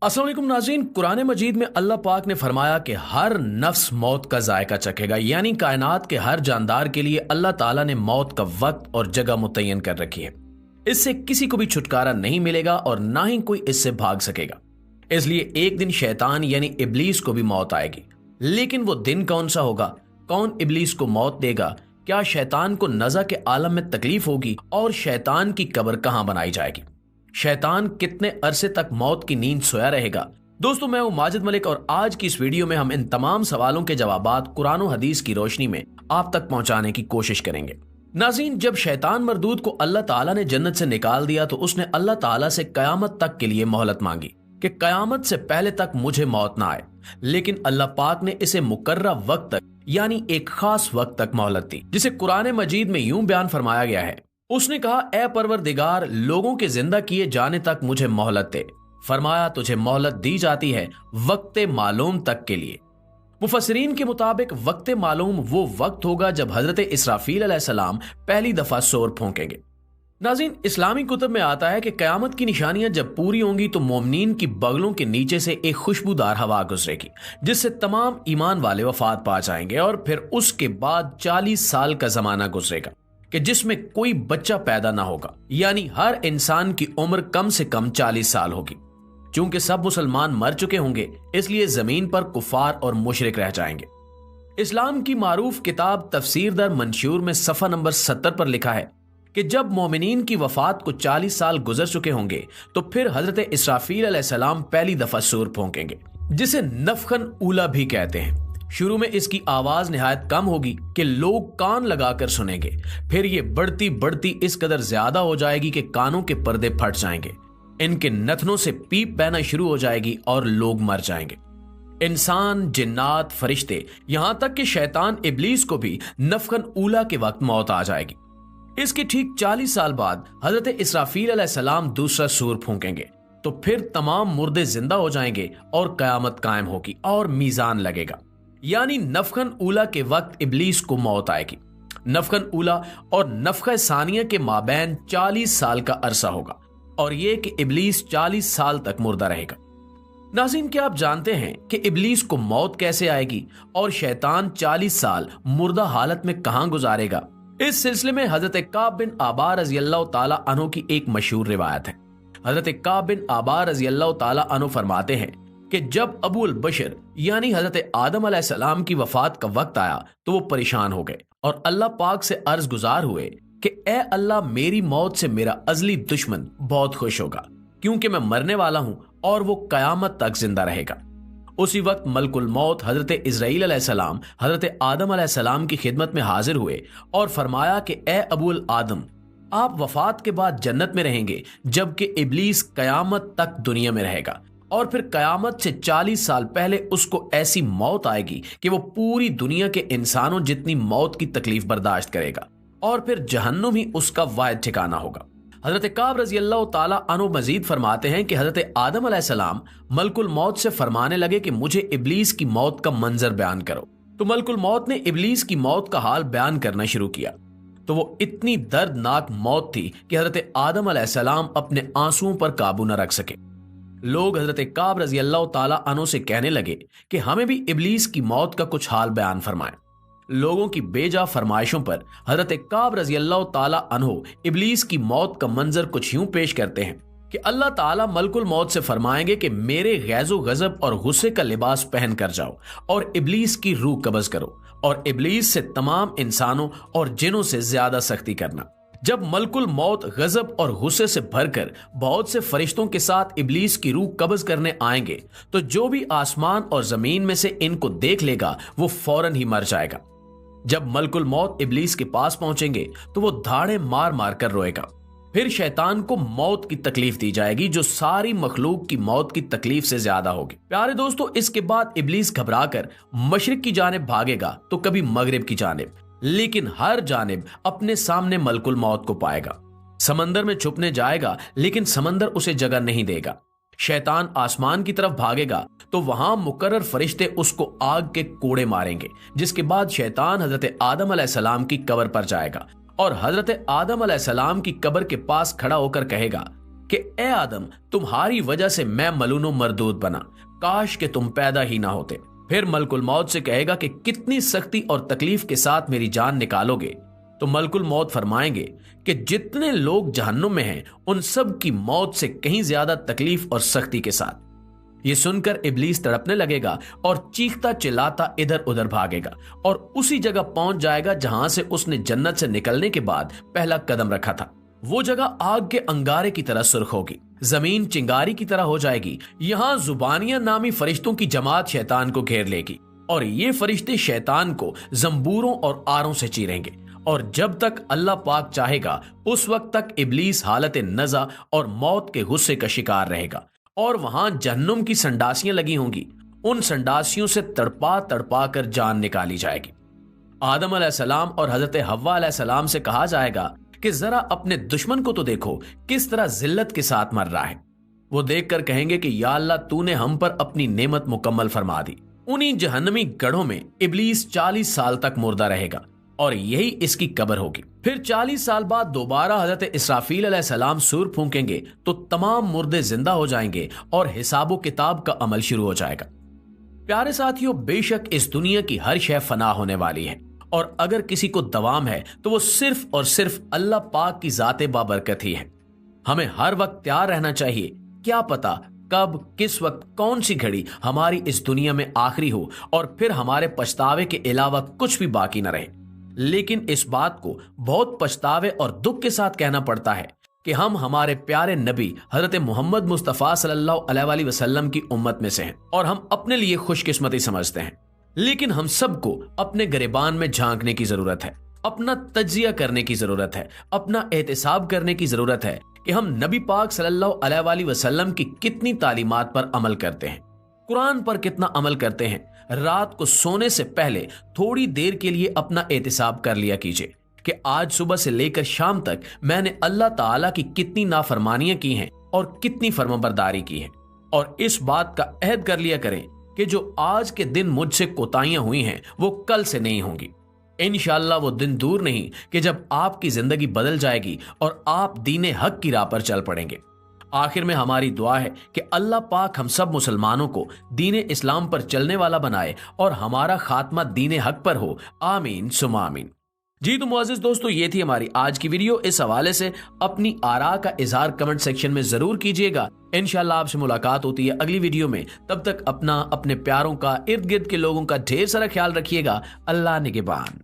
अस्सलाम वालेकुम नाज़रीन, कुरान मजीद में अल्लाह पाक ने फरमाया कि हर नफ्स मौत का जायका चखेगा, यानी कायनात के हर जानदार के लिए अल्लाह ताला ने मौत का वक्त और जगह मुतय्यन कर रखी है। इससे किसी को भी छुटकारा नहीं मिलेगा और ना ही कोई इससे भाग सकेगा। इसलिए एक दिन शैतान यानी इब्लीस को भी मौत आएगी। लेकिन वो दिन कौन सा होगा? कौन इब्लीस को मौत देगा? क्या शैतान को नज़ा के आलम में तकलीफ होगी? और शैतान की कब्र कहां बनाई जाएगी? शैतान कितने अरसे तक मौत की नींद सोया रहेगा? दोस्तों, मैं हूं माजिद मलिक और आज की इस वीडियो में हम इन तमाम सवालों के जवाबात कुरान और हदीस की रोशनी में आप तक पहुंचाने की कोशिश करेंगे। नाज़रीन, जब शैतान मरदूद को अल्लाह ताला ने जन्नत से निकाल दिया तो उसने अल्लाह ताला से कयामत तक के लिए मोहलत मांगी कि कयामत से पहले तक मुझे मौत ना आए। लेकिन अल्लाह पाक ने इसे मुकर्रा वक्त तक यानी एक खास वक्त तक मोहलत दी, जिसे कुरान मजीद में यूं बयान फरमाया गया है। उसने कहा, ए परवरदिगार, लोगों के जिंदा किए जाने तक मुझे मोहलत दे। फरमाया, तुझे मोहलत दी जाती है वक्त मालूम तक के लिए। मुफस्सिरीन के मुताबिक वक्त मालूम वो वक्त होगा जब हजरत इसराफील अलैहिस्सलाम पहली दफा सोर फूंकेंगे। नाज़रीन, इस्लामी कुतुब में आता है कि कयामत की निशानियां जब पूरी होंगी तो मोमिनीन की बगलों के नीचे से एक खुशबूदार हवा गुजरेगी, जिससे तमाम ईमान वाले वफात पा जाएंगे। और फिर उसके बाद 40 साल का जमाना गुजरेगा कि जिसमें कोई बच्चा पैदा ना होगा, यानी हर इंसान की उम्र कम से कम 40 साल होगी। चूंकि सब मुसलमान मर चुके होंगे, इसलिए जमीन पर कुफार और मुशरिक रह जाएंगे। इस्लाम की मारूफ किताब तफसीर दर मंशूर में सफ़ा नंबर 70 पर लिखा है कि जब मोमिनीन की वफात को 40 साल गुजर चुके होंगे तो फिर हजरत इसराफील अलैहिस्सलाम पहली दफा सूर फूंकेंगे, जिसे नफखन ऊला भी कहते हैं। शुरू में इसकी आवाज निहायत कम होगी कि लोग कान लगाकर सुनेंगे। फिर ये बढ़ती बढ़ती इस कदर ज्यादा हो जाएगी कि कानों के पर्दे फट जाएंगे, इनके नथनों से पीप बहना शुरू हो जाएगी और लोग मर जाएंगे। इंसान, जिन्नात, फरिश्ते, यहां तक कि शैतान इब्लीस को भी नफखन ऊला के वक्त मौत आ जाएगी। इसके ठीक 40 साल बाद हजरत इसराफील अलैहिस्सलाम दूसरा सूर फूंकेंगे तो फिर तमाम मुर्दे जिंदा हो जाएंगे और कयामत कायम होगी और मीजान लगेगा। यानी नफखन ऊला के वक्त इब्लीस को मौत आएगी। नफखन ऊला और नफखा सानिया के माबैन 40 साल का अरसा होगा और यह कि इब्लीस 40 साल तक मुर्दा रहेगा। नाज़रीन, क्या आप जानते हैं कि इब्लीस को मौत कैसे आएगी और शैतान 40 साल मुर्दा हालत में कहां गुजारेगा? इस सिलसिले में हजरत काब बिन आबार रज़ियल्लाहु ताला अन्हु की एक मशहूर रिवायत है। हजरत काब बिन आबार रज़ियल्लाहु ताला अन्हु फरमाते हैं कि जब अबूल बशर यानी हजरत आदम अलैहिस्सलाम की वफात का वक्त आया तो वो परेशान हो गए और अल्लाह पाक से अर्ज गुजार हुए कि ए अल्लाह, मेरी मौत से मेरा अजली दुश्मन बहुत खुश होगा, क्योंकि मैं मरने वाला हूं और वो कयामत तक जिंदा रहेगा। उसी वक्त मलकुल मौत हजरत इज़राइल अलैहिस्सलाम हजरत आदम अलैहिस्सलाम की खिदमत में हाजिर हुए और फरमाया कि ए अबूल आदम, आप वफात के बाद जन्नत में रहेंगे, जबकि इब्लीस कयामत तक दुनिया में रहेगा। और फिर कयामत से 40 साल पहले उसको ऐसी मौत आएगी कि वो पूरी दुनिया के इंसानों जितनी मौत की तकलीफ बर्दाश्त करेगा और फिर जहन्नुम ही उसका वाहिद ठिकाना होगा। हजरत काब रज़ियल्लाहु ताला अन्हु मजीद फरमाते हैं कि हजरत आदम अलैहिस्सलाम मलकुल मौत से फरमाने लगे कि मुझे इब्लीस की मौत का मंजर बयान करो। तो मलकुल मौत ने इब्लीस की मौत का हाल बयान करना शुरू किया। तो वो इतनी दर्दनाक मौत थी कि हजरत आदम अलैहिस्सलाम अपने आंसुओं पर काबू न रख सके। लोग हजरत काब रज़ियल्लाहु ताला अन्हु से कहने लगे कि हमें भी इब्लीस की मौत का कुछ हाल बयान फरमाएं। लोगों की बेजा फरमाइशों पर हजरत काब रज़ियल्लाहु ताला अन्हु इब्लीस की मौत का मंजर कुछ यूं पेश करते हैं कि अल्लाह ताला मलकुल मौत से फरमाएंगे कि मेरे गैज़ो गज़ब और गुस्से का लिबास पहन कर जाओ और इब्लीस की रूह कब्ज़ करो और इब्लीस से तमाम इंसानों और जिनों से ज्यादा सख्ती करना। जब मलकुल मौत गजब और गुस्से से भरकर बहुत से फरिश्तों के साथ इब्लीस की रूह कब्ज करने आएंगे तो जो भी आसमान और जमीन में से इनको देख लेगा वो फौरन ही मर जाएगा। जब मलकुल मौत इब्लीस के पास पहुंचेंगे तो वो धाड़े मार मार कर रोएगा। फिर शैतान को मौत की तकलीफ दी जाएगी जो सारी मखलूक की मौत की तकलीफ से ज्यादा होगी। प्यारे दोस्तों, इसके बाद इब्लीस घबराकर मशरिक की जानिब भागेगा तो कभी मगरिब की जानिब, लेकिन हर जानिब अपने सामने मलकुल मौत को पाएगा। समंदर में छुपने जाएगा लेकिन समंदर उसे जगह नहीं देगा। शैतान आसमान की तरफ भागेगा तो वहां मुकर्रर फरिश्ते उसको आग के कोड़े मारेंगे, जिसके बाद शैतान हजरत आदम अलैहिस्सलाम की कब्र पर जाएगा और हजरत आदम अलैहिस्सलाम की कब्र के पास खड़ा होकर कहेगा کہ اے आदम, तुम्हारी वजह से मैं मलून मरदूद बना, काश के तुम पैदा ही ना होते। फिर मलकुल मौत से कहेगा कि कितनी सख्ती और तकलीफ के साथ मेरी जान निकालोगे। तो मलकुल मौत फरमाएंगे कि जितने लोग जहन्नुम में हैं उन सब की मौत से कहीं ज्यादा तकलीफ और सख्ती के साथ। ये सुनकर इब्लीस तड़पने लगेगा और चीखता चिल्लाता इधर उधर भागेगा और उसी जगह पहुंच जाएगा जहां से उसने जन्नत से निकलने के बाद पहला कदम रखा था। वो जगह आग के अंगारे की तरह सुर्ख होगी, जमीन चिंगारी की तरह हो जाएगी। यहाँ जुबानियां नामी फरिश्तों की जमात शैतान को घेर लेगी और ये फरिश्ते शैतान को जंबूरों और आरों से चीरेंगे और जब तक अल्लाह पाक चाहेगा उस वक्त तक इब्लीस हालत नज़ा और मौत के गुस्से का शिकार रहेगा और वहां जहन्नुम की संडासियां लगी होंगी। उन संडासियों से तड़पा तड़पा कर जान निकाली जाएगी। आदम अलैहिस्सलाम और हजरत हव्वा अलैहिस्सलाम से कहा जाएगा कि जरा अपने दुश्मन को तो देखो किस तरह जिल्लत के साथ मर रहा है। वो देखकर कहेंगे कि या अल्लाह, तूने हम पर अपनी नेमत मुकम्मल फरमा दी। उन्हीं जहन्नमी गढ़ों में इब्लीस 40 साल तक मुर्दा रहेगा और यही इसकी कब्र होगी। फिर 40 साल बाद दोबारा हजरत इसराफील अलैहिस्सलाम सूर फूंकेंगे तो तमाम मुर्दे जिंदा हो जाएंगे और हिसाबो किताब का अमल शुरू हो जाएगा। प्यारे साथियों, बेशक इस दुनिया की हर शय फना होने वाली है और अगर किसी को दवाम है तो वो सिर्फ और सिर्फ अल्लाह पाक की जाते बाबरकत ही है। हमें हर वक्त तैयार रहना चाहिए, क्या पता कब किस वक्त कौन सी घड़ी हमारी इस दुनिया में आखिरी हो और फिर हमारे पछतावे के अलावा कुछ भी बाकी न रहे। लेकिन इस बात को बहुत पछतावे और दुख के साथ कहना पड़ता है कि हम हमारे प्यारे नबी हजरत मोहम्मद मुस्तफ़ा सल्लल्लाहु अलैहि वसल्लम की उम्मत में से हैं और हम अपने लिए खुशकिस्मती समझते हैं। लेकिन हम सबको अपने गिरेबान में झांकने की जरूरत है, अपना तज्जिया करने की जरूरत है, अपना एहतिसाब करने की जरूरत है कि हम नबी पाक सल्लल्लाहु अलैहि वसल्लम की कितनी तालीमात पर अमल करते हैं, कुरान पर कितना अमल करते हैं। रात को सोने से पहले थोड़ी देर के लिए अपना एहतिसाब कर लिया कीजिए कि आज सुबह से लेकर शाम तक मैंने अल्लाह ताला की कितनी नाफरमानियां की हैं और कितनी फर्माबरदारी की है। और इस बात का अहद कर लिया करें कि जो आज के दिन मुझसे कोताहियां हुई हैं वो कल से नहीं होंगी। इंशाअल्लाह वो दिन दूर नहीं कि जब आपकी जिंदगी बदल जाएगी और आप दीने हक की राह पर चल पड़ेंगे। आखिर में हमारी दुआ है कि अल्लाह पाक हम सब मुसलमानों को दीने इस्लाम पर चलने वाला बनाए और हमारा खात्मा दीने हक पर हो। आमीन सुमा आमीन। जी तो मुअज़्ज़िज़ दोस्तों, ये थी हमारी आज की वीडियो। इस हवाले से अपनी आरा का इजहार कमेंट सेक्शन में जरूर कीजिएगा। इंशाअल्लाह आपसे मुलाकात होती है अगली वीडियो में। तब तक अपना, अपने प्यारों का, इर्द गिर्द के लोगों का ढेर सारा ख्याल रखिएगा। अल्लाह निगहबान।